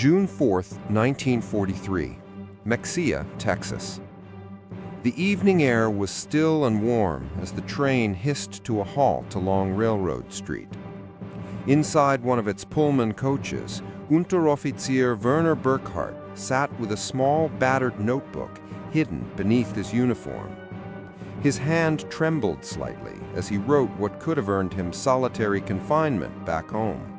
June 4th, 1943, Mexia, Texas. The evening air was still and warm as the train hissed to a halt along Railroad Street. Inside one of its Pullman coaches, Unteroffizier Werner Burkhardt sat with a small, battered notebook hidden beneath his uniform. His hand trembled slightly as he wrote what could have earned him solitary confinement back home.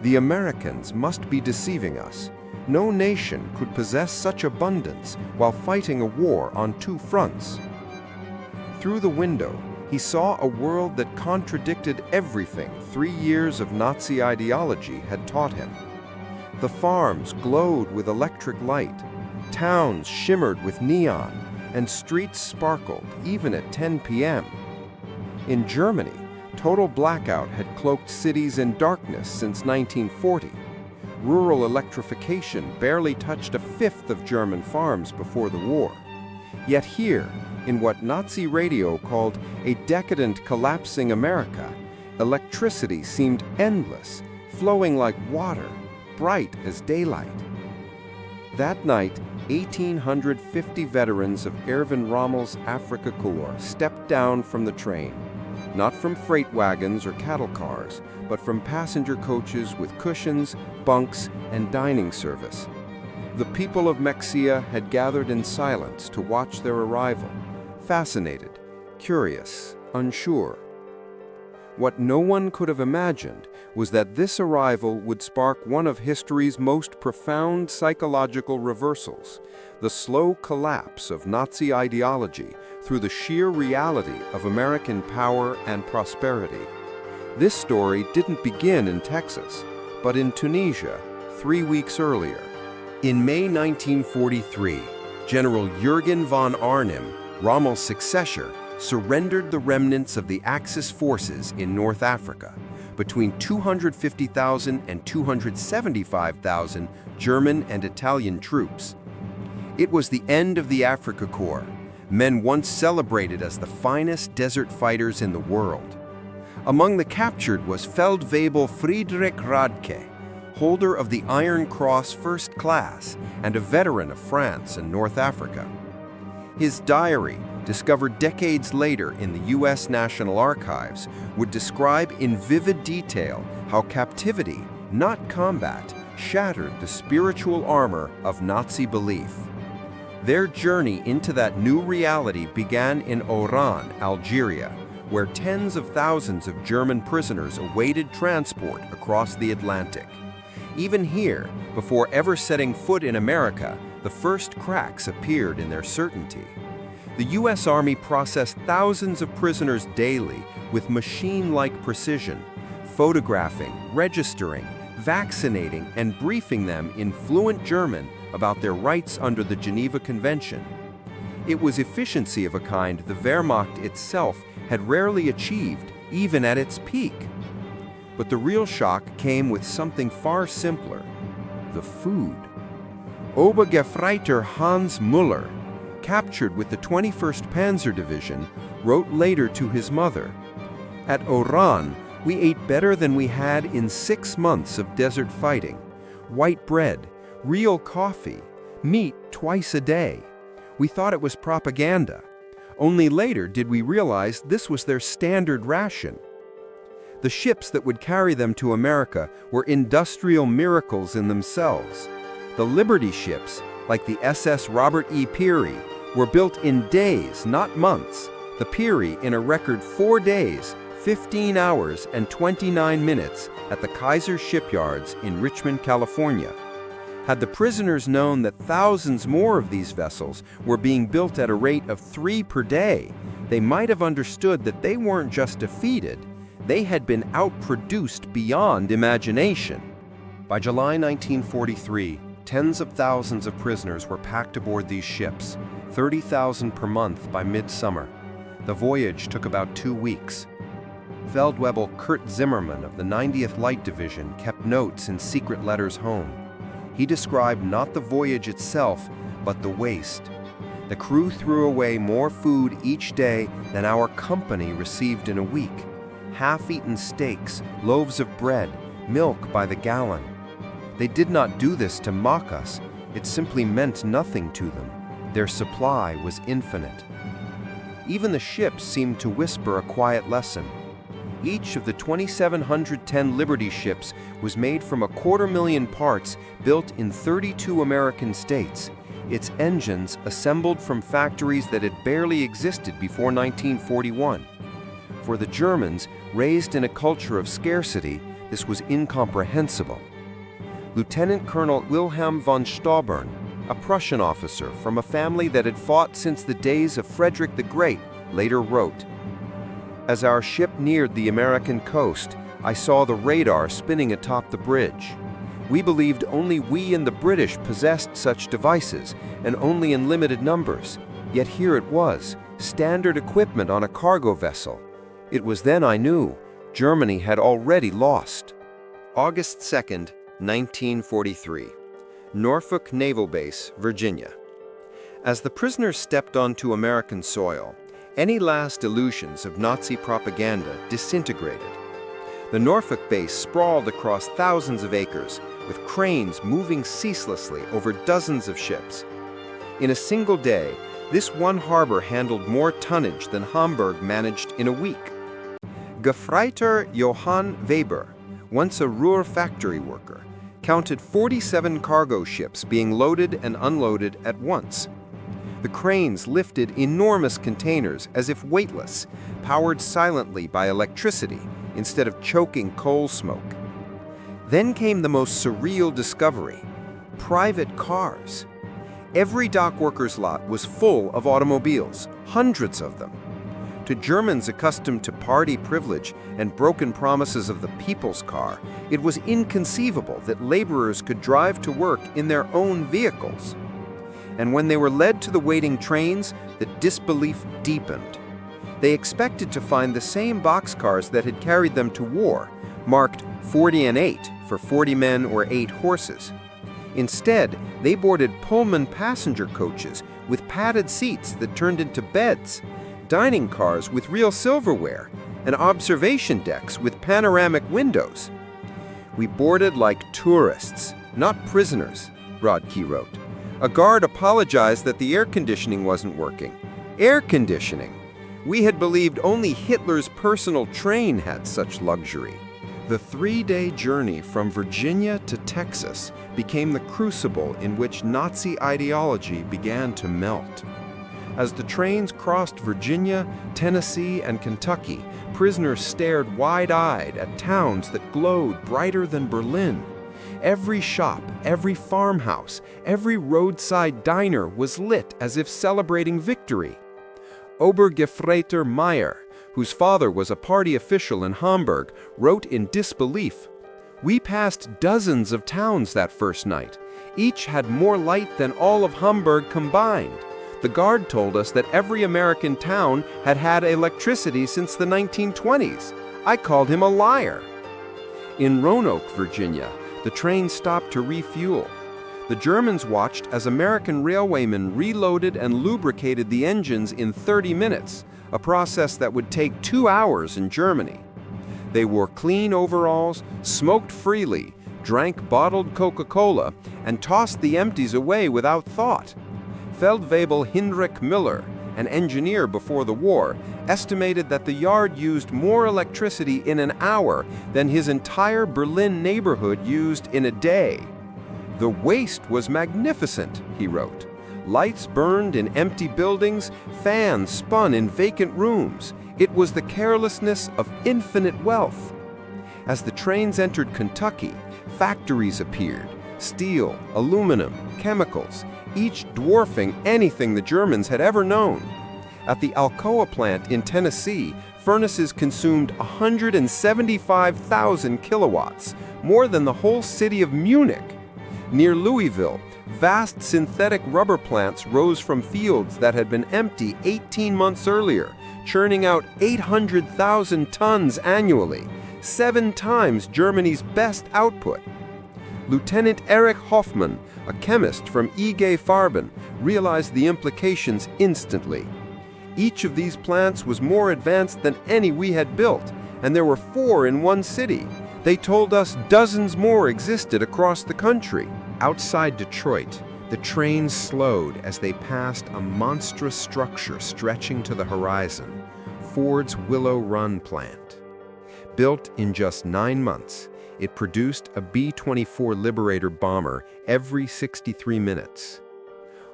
The Americans must be deceiving us. No nation could possess such abundance while fighting a war on two fronts. Through the window, he saw a world that contradicted everything 3 years of Nazi ideology had taught him. The farms glowed with electric light, towns shimmered with neon, and streets sparkled even at 10 p.m. In Germany, total blackout had cloaked cities in darkness since 1940. Rural electrification barely touched a fifth of German farms before the war. Yet here, in what Nazi radio called a decadent collapsing America, electricity seemed endless, flowing like water, bright as daylight. That night, 1,850 veterans of Erwin Rommel's Afrika Korps stepped down from the train, not from freight wagons or cattle cars, but from passenger coaches with cushions, bunks, and dining service. The people of Mexia had gathered in silence to watch their arrival, fascinated, curious, unsure. What no one could have imagined was that this arrival would spark one of history's most profound psychological reversals, the slow collapse of Nazi ideology through the sheer reality of American power and prosperity. This story didn't begin in Texas, but in Tunisia 3 weeks earlier. In May 1943, General Jürgen von Arnim, Rommel's successor, surrendered the remnants of the Axis forces in North Africa, between 250,000 and 275,000 German and Italian troops. It was the end of the Afrika Korps, men once celebrated as the finest desert fighters in the world. Among the captured was Feldwebel Friedrich Radke, holder of the Iron Cross First Class and a veteran of France and North Africa. His diary, discovered decades later in the U.S. National Archives, would describe in vivid detail how captivity, not combat, shattered the spiritual armor of Nazi belief. Their journey into that new reality began in Oran, Algeria, where tens of thousands of German prisoners awaited transport across the Atlantic. Even here, before ever setting foot in America, the first cracks appeared in their certainty. The U.S. Army processed thousands of prisoners daily with machine-like precision, photographing, registering, vaccinating, and briefing them in fluent German about their rights under the Geneva Convention. It was efficiency of a kind the Wehrmacht itself had rarely achieved, even at its peak. But the real shock came with something far simpler: the food. Obergefreiter Hans Müller, captured with the 21st Panzer Division, wrote later to his mother, "At Oran, we ate better than we had in 6 months of desert fighting. White bread, real coffee, meat twice a day. We thought it was propaganda. Only later did we realize this was their standard ration." The ships that would carry them to America were industrial miracles in themselves. The Liberty ships, like the SS Robert E. Peary, were built in days, not months. The Peary in a record 4 days, 15 hours, and 29 minutes at the Kaiser shipyards in Richmond, California. Had the prisoners known that thousands more of these vessels were being built at a rate of 3 per day, they might have understood that they weren't just defeated, they had been outproduced beyond imagination. By July 1943, tens of thousands of prisoners were packed aboard these ships, 30,000 per month by midsummer. The voyage took about 2 weeks. Feldwebel Kurt Zimmermann of the 90th Light Division kept notes in secret letters home. He described not the voyage itself, but the waste. The crew threw away more food each day than our company received in a week. Half-eaten steaks, loaves of bread, milk by the gallon. They did not do this to mock us. It simply meant nothing to them. Their supply was infinite. Even the ships seemed to whisper a quiet lesson. Each of the 2,710 Liberty ships was made from 250,000 parts built in 32 American states, its engines assembled from factories that had barely existed before 1941. For the Germans, raised in a culture of scarcity, this was incomprehensible. Lieutenant Colonel Wilhelm von Staubern, a Prussian officer from a family that had fought since the days of Frederick the Great, later wrote, "As our ship neared the American coast, I saw the radar spinning atop the bridge. We believed only we and the British possessed such devices, and only in limited numbers. Yet here it was, standard equipment on a cargo vessel. It was then I knew Germany had already lost." August 2nd, 1943. Norfolk Naval Base, Virginia. As the prisoners stepped onto American soil, any last illusions of Nazi propaganda disintegrated. The Norfolk base sprawled across thousands of acres, with cranes moving ceaselessly over dozens of ships. In a single day, this one harbor handled more tonnage than Hamburg managed in a week. Gefreiter Johann Weber, once a Ruhr factory worker, counted 47 cargo ships being loaded and unloaded at once. The cranes lifted enormous containers as if weightless, powered silently by electricity instead of choking coal smoke. Then came the most surreal discovery: private cars. Every dock worker's lot was full of automobiles, hundreds of them. To Germans accustomed to party privilege and broken promises of the people's car, it was inconceivable that laborers could drive to work in their own vehicles. And when they were led to the waiting trains, the disbelief deepened. They expected to find the same boxcars that had carried them to war, marked 40 and 8 for 40 men or 8 horses. Instead, they boarded Pullman passenger coaches with padded seats that turned into beds, dining cars with real silverware, and observation decks with panoramic windows. "We boarded like tourists, not prisoners," Brodke wrote. A guard apologized that the air conditioning wasn't working. Air conditioning! We had believed only Hitler's personal train had such luxury. The 3-day journey from Virginia to Texas became the crucible in which Nazi ideology began to melt. As the trains crossed Virginia, Tennessee, and Kentucky, prisoners stared wide-eyed at towns that glowed brighter than Berlin. Every shop, every farmhouse, every roadside diner was lit as if celebrating victory. Obergefreiter Meyer, whose father was a party official in Hamburg, wrote in disbelief, "We passed dozens of towns that first night. Each had more light than all of Hamburg combined. The guard told us that every American town had had electricity since the 1920s. I called him a liar." In Roanoke, Virginia, the train stopped to refuel. The Germans watched as American railwaymen reloaded and lubricated the engines in 30 minutes, a process that would take 2 hours in Germany. They wore clean overalls, smoked freely, drank bottled Coca-Cola, and tossed the empties away without thought. Feldwebel Heinrich Miller, an engineer before the war, estimated that the yard used more electricity in an hour than his entire Berlin neighborhood used in a day. "The waste was magnificent," he wrote. "Lights burned in empty buildings, fans spun in vacant rooms. It was the carelessness of infinite wealth." As the trains entered Kentucky, factories appeared: steel, aluminum, chemicals, each dwarfing anything the Germans had ever known. At the Alcoa plant in Tennessee, furnaces consumed 175,000 kilowatts, more than the whole city of Munich. Near Louisville, vast synthetic rubber plants rose from fields that had been empty 18 months earlier, churning out 800,000 tons annually, 7 times Germany's best output. Lieutenant Erich Hoffmann, a chemist from IG Farben, realized the implications instantly. Each of these plants was more advanced than any we had built, and there were 4 in one city. They told us dozens more existed across the country. Outside Detroit, the trains slowed as they passed a monstrous structure stretching to the horizon, Ford's Willow Run plant. Built in just 9 months, it produced a B-24 Liberator bomber every 63 minutes.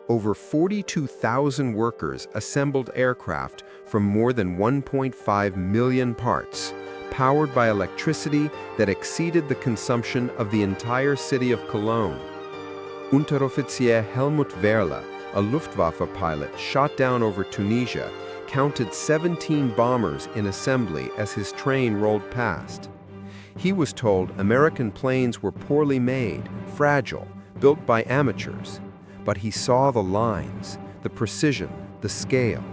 Over 42,000 workers assembled aircraft from more than 1.5 million parts, powered by electricity that exceeded the consumption of the entire city of Cologne. Unteroffizier Helmut Werle, a Luftwaffe pilot shot down over Tunisia, counted 17 bombers in assembly as his train rolled past. He was told American planes were poorly made, fragile, built by amateurs. But he saw the lines, the precision, the scale.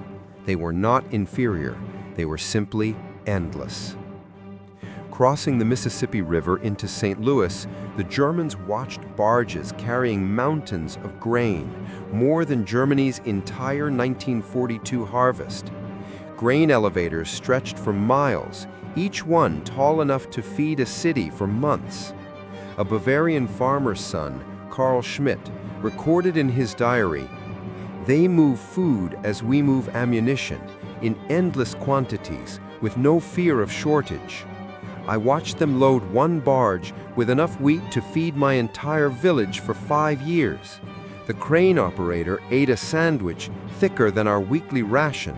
They were not inferior, they were simply endless. Crossing the Mississippi River into St. Louis, the Germans watched barges carrying mountains of grain, more than Germany's entire 1942 harvest. Grain elevators stretched for miles, each one tall enough to feed a city for months. A Bavarian farmer's son, Carl Schmidt, recorded in his diary, "They move food as we move ammunition, in endless quantities, with no fear of shortage. I watched them load one barge with enough wheat to feed my entire village for 5 years. The crane operator ate a sandwich thicker than our weekly ration."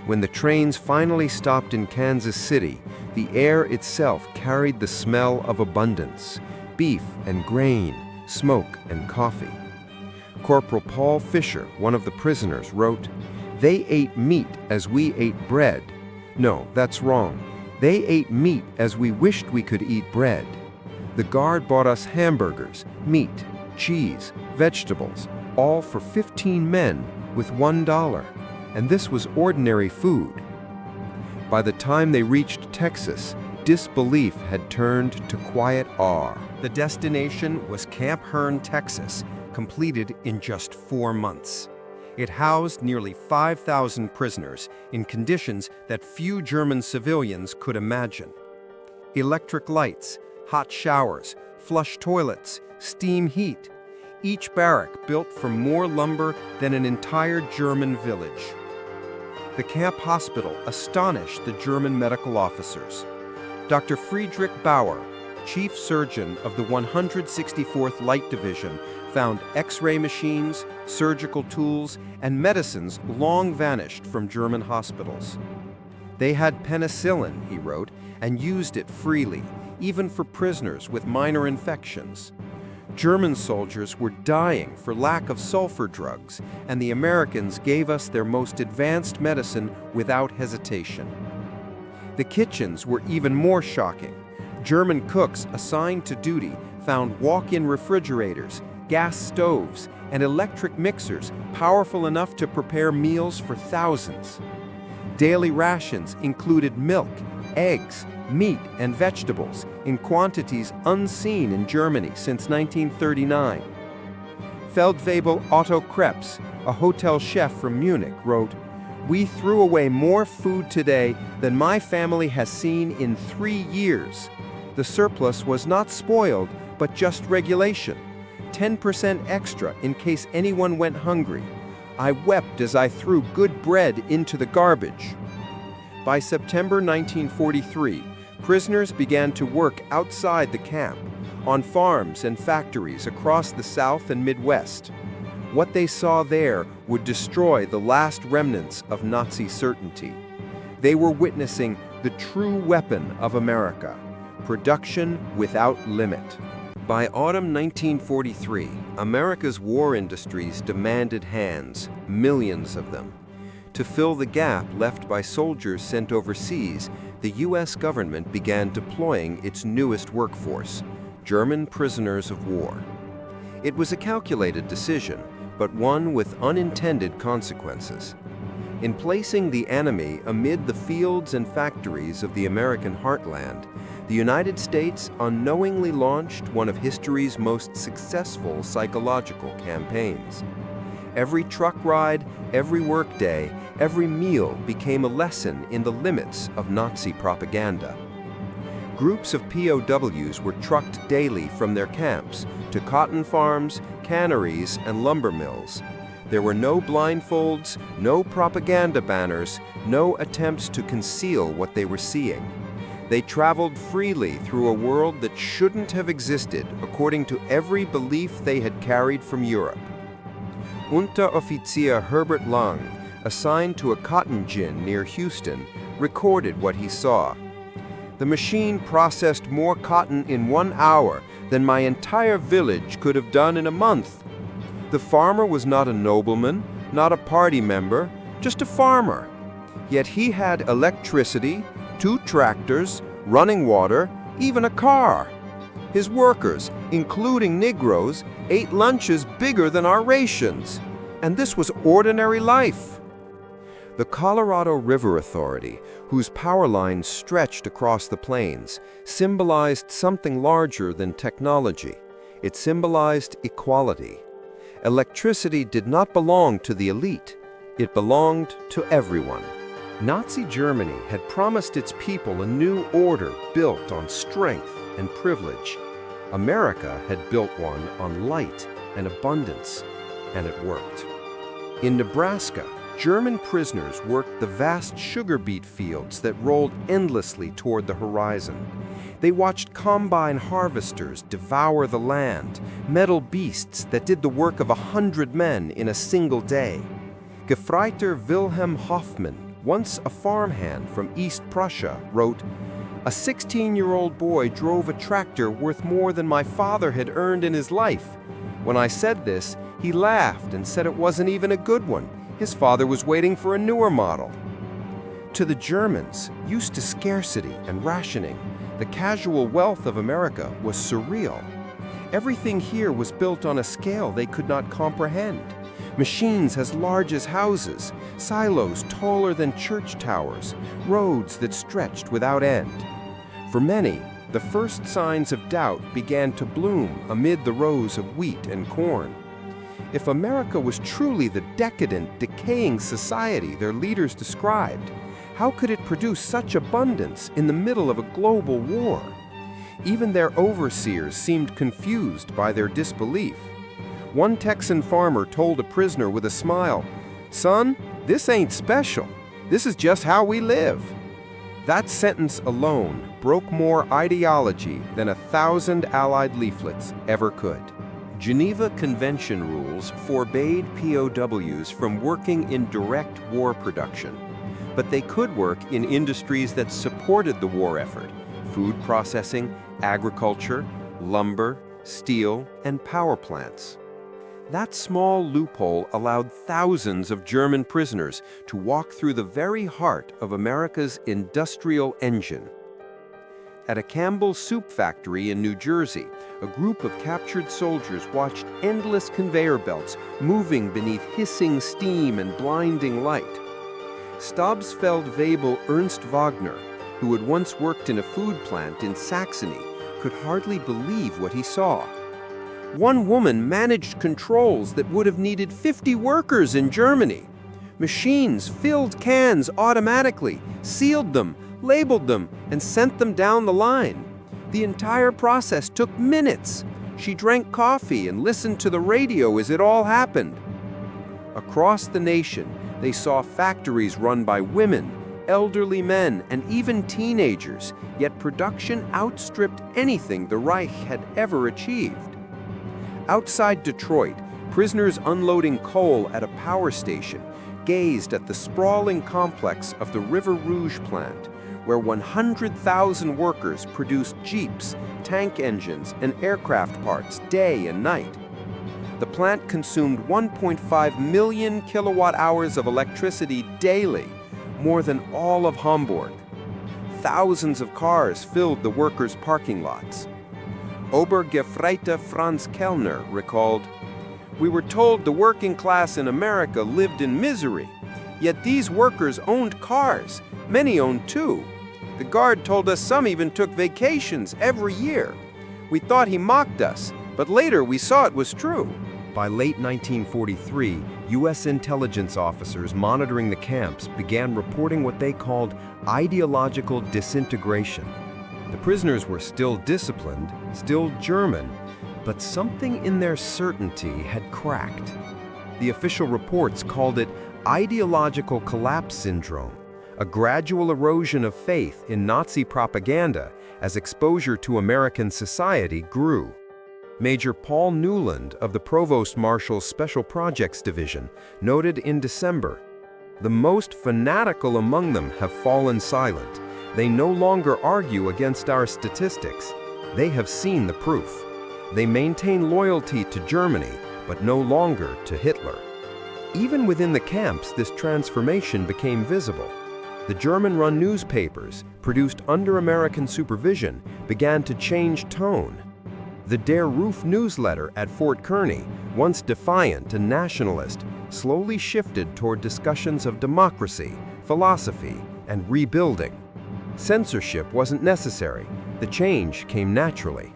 When the trains finally stopped in Kansas City, the air itself carried the smell of abundance, beef and grain, smoke and coffee. Corporal Paul Fisher, one of the prisoners, wrote, "They ate meat as we ate bread. No, that's wrong. They ate meat as we wished we could eat bread. The guard bought us hamburgers, meat, cheese, vegetables, all for 15 men with $1, and this was ordinary food." By the time they reached Texas, disbelief had turned to quiet awe. The destination was Camp Hearn, Texas, completed in just 4 months. It housed nearly 5,000 prisoners in conditions that few German civilians could imagine. Electric lights, hot showers, flush toilets, steam heat. Each barrack built from more lumber than an entire German village. The camp hospital astonished the German medical officers. Dr. Friedrich Bauer, chief surgeon of the 164th Light Division, found X-ray machines, surgical tools, and medicines long vanished from German hospitals. "They had penicillin," he wrote, "and used it freely, even for prisoners with minor infections. German soldiers were dying for lack of sulfur drugs, and the Americans gave us their most advanced medicine without hesitation." The kitchens were even more shocking. German cooks assigned to duty found walk-in refrigerators, gas stoves, and electric mixers powerful enough to prepare meals for thousands. Daily rations included milk, eggs, meat, and vegetables in quantities unseen in Germany since 1939. Feldwebel Otto Krebs, a hotel chef from Munich, wrote, "We threw away more food today than my family has seen in 3 years. The surplus was not spoiled, but just regulation. 10% extra in case anyone went hungry. I wept as I threw good bread into the garbage." By September 1943, prisoners began to work outside the camp, on farms and factories across the South and Midwest. What they saw there would destroy the last remnants of Nazi certainty. They were witnessing the true weapon of America, production without limit. By autumn 1943, America's war industries demanded hands, millions of them. To fill the gap left by soldiers sent overseas, the U.S. government began deploying its newest workforce, German prisoners of war. It was a calculated decision, but one with unintended consequences. In placing the enemy amid the fields and factories of the American heartland, the United States unknowingly launched one of history's most successful psychological campaigns. Every truck ride, every workday, every meal became a lesson in the limits of Nazi propaganda. Groups of POWs were trucked daily from their camps to cotton farms, canneries, and lumber mills. There were no blindfolds, no propaganda banners, no attempts to conceal what they were seeing. They traveled freely through a world that shouldn't have existed according to every belief they had carried from Europe. Unteroffizier Herbert Lang, assigned to a cotton gin near Houston, recorded what he saw. The machine processed more cotton in 1 hour than my entire village could have done in a month. The farmer was not a nobleman, not a party member, just a farmer. Yet he had electricity, 2 tractors, running water, even a car. His workers, including Negroes, ate lunches bigger than our rations. And this was ordinary life. The Colorado River Authority, whose power lines stretched across the plains, symbolized something larger than technology. It symbolized equality. Electricity did not belong to the elite. It belonged to everyone. Nazi Germany had promised its people a new order built on strength and privilege. America had built one on light and abundance, and it worked. In Nebraska, German prisoners worked the vast sugar beet fields that rolled endlessly toward the horizon. They watched combine harvesters devour the land, metal beasts that did the work of 100 men in a single day. Gefreiter Wilhelm Hoffmann, once a farmhand from East Prussia, wrote, "A 16-year-old boy drove a tractor worth more than my father had earned in his life. When I said this, he laughed and said it wasn't even a good one. His father was waiting for a newer model." To the Germans, used to scarcity and rationing, the casual wealth of America was surreal. Everything here was built on a scale they could not comprehend. Machines as large as houses, silos taller than church towers, roads that stretched without end. For many, the first signs of doubt began to bloom amid the rows of wheat and corn. If America was truly the decadent, decaying society their leaders described, how could it produce such abundance in the middle of a global war? Even their overseers seemed confused by their disbelief. One Texan farmer told a prisoner with a smile, "Son, this ain't special. This is just how we live." That sentence alone broke more ideology than 1,000 Allied leaflets ever could. Geneva Convention rules forbade POWs from working in direct war production, but they could work in industries that supported the war effort: food processing, agriculture, lumber, steel, and power plants. That small loophole allowed thousands of German prisoners to walk through the very heart of America's industrial engine. At a Campbell soup factory in New Jersey, a group of captured soldiers watched endless conveyor belts moving beneath hissing steam and blinding light. Stabsfeld-Weibel Ernst Wagner, who had once worked in a food plant in Saxony, could hardly believe what he saw. One woman managed controls that would have needed 50 workers in Germany. Machines filled cans automatically, sealed them, labeled them, and sent them down the line. The entire process took minutes. She drank coffee and listened to the radio as it all happened. Across the nation, they saw factories run by women, elderly men, and even teenagers, yet production outstripped anything the Reich had ever achieved. Outside Detroit, prisoners unloading coal at a power station gazed at the sprawling complex of the River Rouge plant, where 100,000 workers produced jeeps, tank engines, and aircraft parts day and night. The plant consumed 1.5 million kilowatt-hours of electricity daily, more than all of Hamburg. Thousands of cars filled the workers' parking lots. Obergefreiter Franz Kellner recalled, "We were told the working class in America lived in misery, yet these workers owned cars. Many owned 2. The guard told us some even took vacations every year. We thought he mocked us, but later we saw it was true." By late 1943, U.S. intelligence officers monitoring the camps began reporting what they called ideological disintegration. The prisoners were still disciplined, still German, but something in their certainty had cracked. The official reports called it ideological collapse syndrome, a gradual erosion of faith in Nazi propaganda as exposure to American society grew. Major Paul Newland of the Provost Marshal's Special Projects Division noted in December, "The most fanatical among them have fallen silent. They no longer argue against our statistics. They have seen the proof. They maintain loyalty to Germany, but no longer to Hitler." Even within the camps, this transformation became visible. The German-run newspapers, produced under American supervision, began to change tone. The Der Ruf newsletter at Fort Kearny, once defiant and nationalist, slowly shifted toward discussions of democracy, philosophy, and rebuilding. Censorship wasn't necessary. The change came naturally.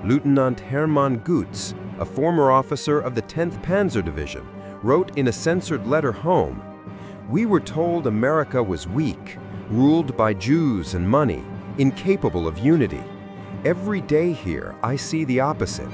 Lieutenant Hermann Gutz, a former officer of the 10th Panzer Division, wrote in a censored letter home, "We were told America was weak, ruled by Jews and money, incapable of unity. Every day here I see the opposite.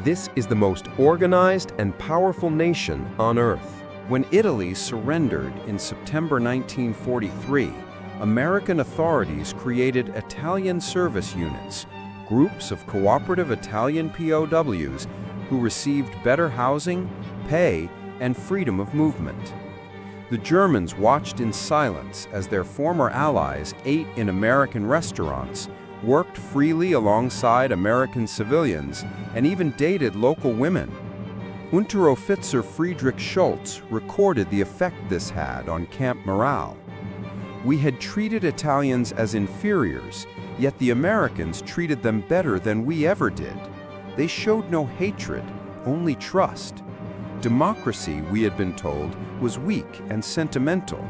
This is the most organized and powerful nation on earth." When Italy surrendered in September 1943, American authorities created Italian service units, groups of cooperative Italian POWs who received better housing, pay, and freedom of movement. The Germans watched in silence as their former allies ate in American restaurants, worked freely alongside American civilians, and even dated local women. Unteroffizier Friedrich Schultz recorded the effect this had on camp morale. "We had treated Italians as inferiors, yet the Americans treated them better than we ever did. They showed no hatred, only trust. Democracy, we had been told, was weak and sentimental,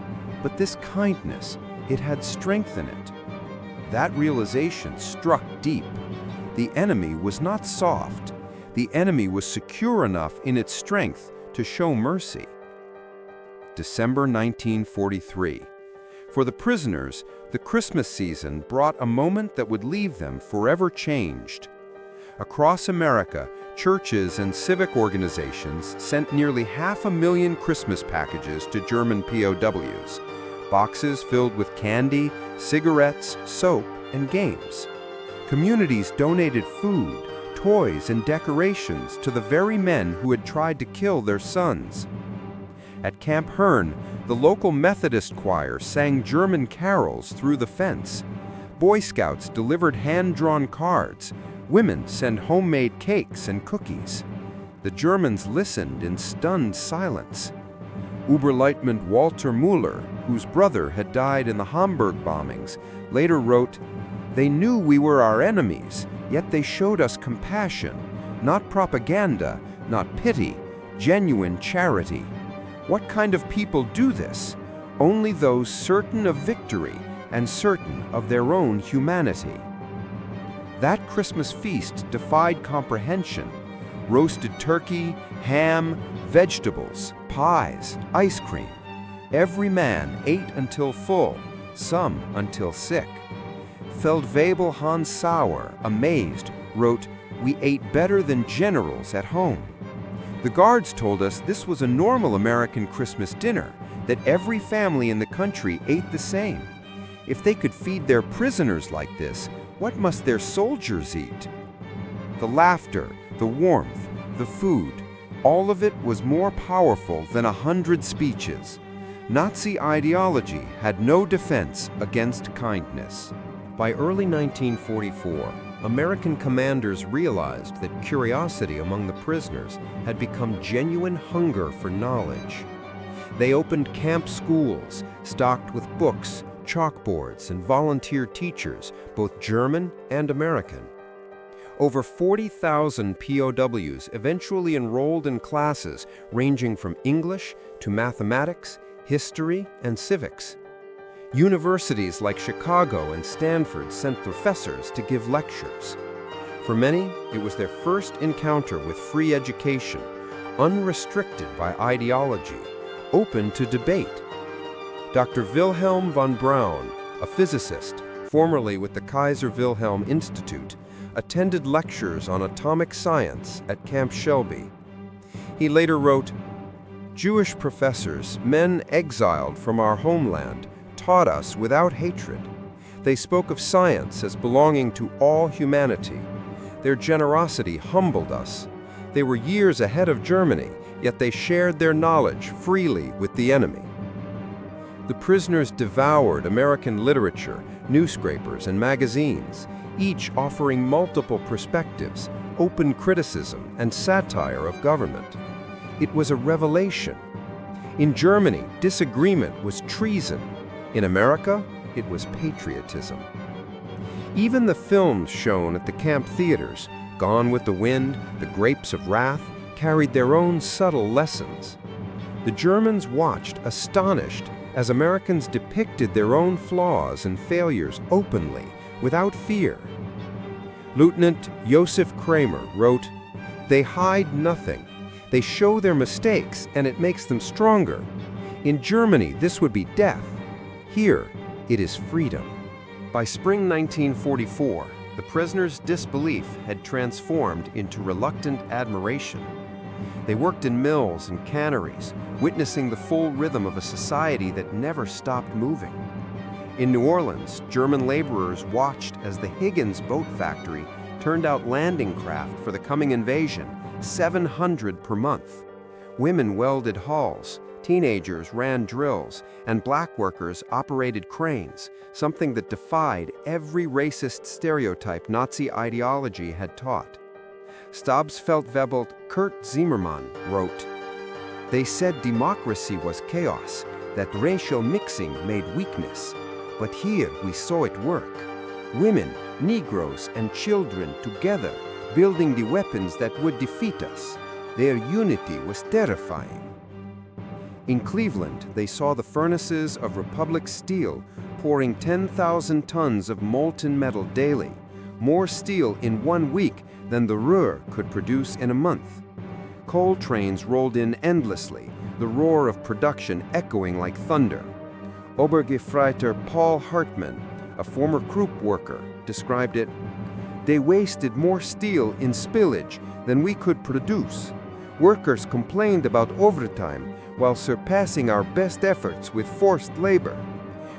but this kindness, it had strength in it." That realization struck deep. The enemy was not soft. The enemy was secure enough in its strength to show mercy. December 1943. For the prisoners, the Christmas season brought a moment that would leave them forever changed. Across America, churches and civic organizations sent nearly 500,000 Christmas packages to German POWs, boxes filled with candy, cigarettes, soap, and games. Communities donated food, toys, and decorations to the very men who had tried to kill their sons. At Camp Hearn, the local Methodist choir sang German carols through the fence. Boy Scouts delivered hand-drawn cards. Women sent homemade cakes and cookies. The Germans listened in stunned silence. Oberleutnant Walter Müller, whose brother had died in the Hamburg bombings, later wrote, "They knew we were our enemies, yet they showed us compassion, not propaganda, not pity, genuine charity. What kind of people do this? Only those certain of victory and certain of their own humanity." That Christmas feast defied comprehension. Roasted turkey, ham, vegetables, pies, ice cream. Every man ate until full, some until sick. Feldwebel Hans Sauer, amazed, wrote, "We ate better than generals at home." The guards told us this was a normal American Christmas dinner, that every family in the country ate the same. If they could feed their prisoners like this, what must their soldiers eat? The laughter, the warmth, the food, all of it was more powerful than 100 speeches. Nazi ideology had no defense against kindness. By early 1944, American commanders realized that curiosity among the prisoners had become genuine hunger for knowledge. They opened camp schools, stocked with books, chalkboards, and volunteer teachers, both German and American. Over 40,000 POWs eventually enrolled in classes ranging from English to mathematics, history, and civics. Universities like Chicago and Stanford sent professors to give lectures. For many, it was their first encounter with free education, unrestricted by ideology, open to debate. Dr. Wilhelm von Braun, a physicist, formerly with the Kaiser Wilhelm Institute, attended lectures on atomic science at Camp Shelby. He later wrote, "Jewish professors, men exiled from our homeland, taught us without hatred. They spoke of science as belonging to all humanity. Their generosity humbled us. They were years ahead of Germany, yet they shared their knowledge freely with the enemy." The prisoners devoured American literature, newspapers, and magazines, each offering multiple perspectives, open criticism, and satire of government. It was a revelation. In Germany, disagreement was treason. In America, it was patriotism. Even the films shown at the camp theaters, Gone with the Wind, The Grapes of Wrath, carried their own subtle lessons. The Germans watched, astonished, as Americans depicted their own flaws and failures openly, without fear. Lieutenant Josef Kramer wrote, "They hide nothing. They show their mistakes, and it makes them stronger. In Germany, this would be death. Here, it is freedom." By spring 1944, the prisoners' disbelief had transformed into reluctant admiration. They worked in mills and canneries, witnessing the full rhythm of a society that never stopped moving. In New Orleans, German laborers watched as the Higgins boat factory turned out landing craft for the coming invasion, 700 per month. Women welded hulls, teenagers ran drills, and black workers operated cranes, something that defied every racist stereotype Nazi ideology had taught. Stabsfeldwebel Kurt Zimmermann wrote, "They said democracy was chaos, that racial mixing made weakness. But here we saw it work. Women, Negroes, and children together, building the weapons that would defeat us. Their unity was terrifying." In Cleveland, they saw the furnaces of Republic Steel pouring 10,000 tons of molten metal daily, more steel in 1 week than the Ruhr could produce in a month. Coal trains rolled in endlessly, the roar of production echoing like thunder. Obergefreiter Paul Hartmann, a former Krupp worker, described it, "They wasted more steel in spillage than we could produce. Workers complained about overtime while surpassing our best efforts with forced labor.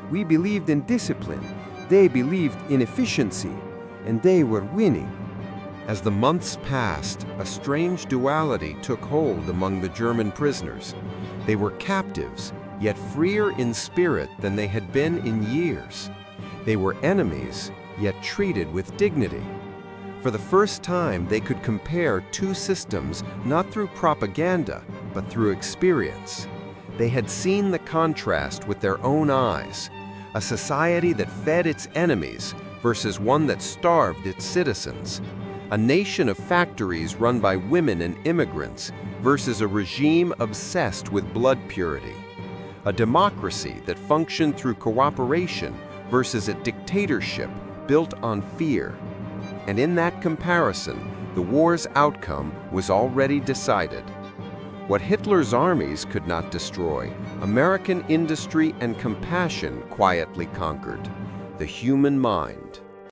We believed in discipline, they believed in efficiency, and they were winning." As the months passed, a strange duality took hold among the German prisoners. They were captives, yet freer in spirit than they had been in years. They were enemies, yet treated with dignity. For the first time, they could compare two systems not through propaganda, but through experience. They had seen the contrast with their own eyes, a society that fed its enemies versus one that starved its citizens, a nation of factories run by women and immigrants versus a regime obsessed with blood purity, a democracy that functioned through cooperation versus a dictatorship built on fear. And in that comparison, the war's outcome was already decided. What Hitler's armies could not destroy, American industry and compassion quietly conquered: the human mind.